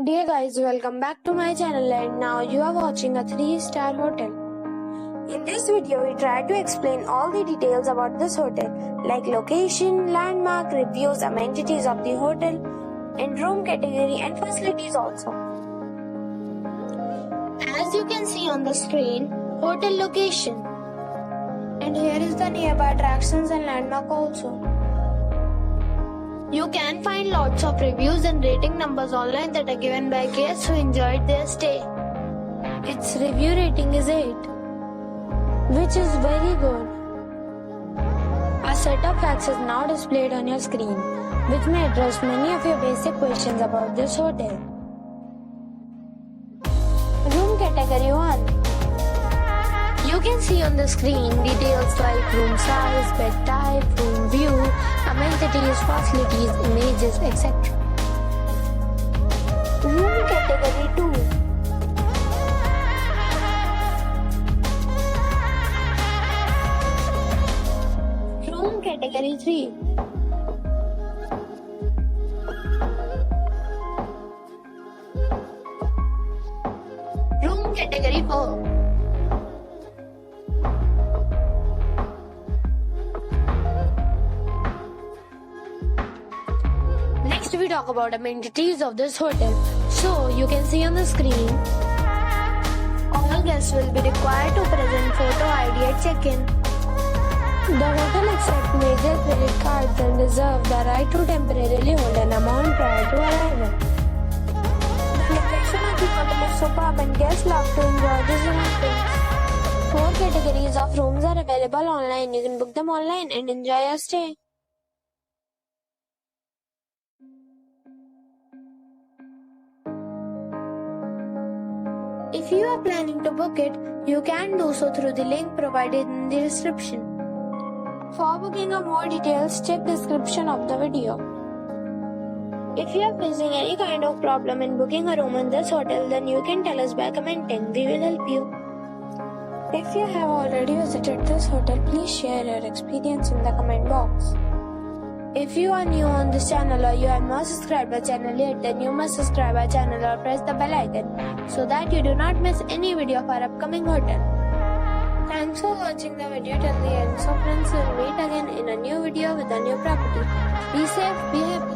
Dear guys, welcome back to my channel and now you are watching a 3-star hotel. In this video, we try to explain all the details about this hotel like location, landmark, reviews, amenities of the hotel and room category and facilities also. As you can see on the screen, hotel location. And here is the nearby attractions and landmark also. You can find lots of reviews and rating numbers online that are given by guests who enjoyed their stay. Its review rating is 8, which is very good. A set of facts is now displayed on your screen, which may address many of your basic questions about this hotel. Room category 1. You can see on the screen details like room size, bed type, room view, amenities, facilities, images, etc. Room category 2. Room category 3. Room category 4. Next we talk about amenities of this hotel. So you can see on the screen, all guests will be required to present photo ID at check-in. The hotel accepts major credit cards and reserves the right to temporarily hold an amount prior to arrival. The location of the hotel is superb and guests love to enjoy this amenities. 4 categories of rooms are available online. You can book them online and enjoy your stay. If you are planning to book it, you can do so through the link provided in the description. For booking or more details, check description of the video. If you are facing any kind of problem in booking a room in this hotel, then you can tell us by commenting. We will help you. If you have already visited this hotel, please share your experience in the comment box. If you are new on this channel or you have not subscribed our channel yet, then you must subscribe our channel or press the bell icon so that you do not miss any video of our upcoming hotel. Thanks for watching the video till the end. So friends, we'll meet again in a new video with a new property. Be safe, be happy.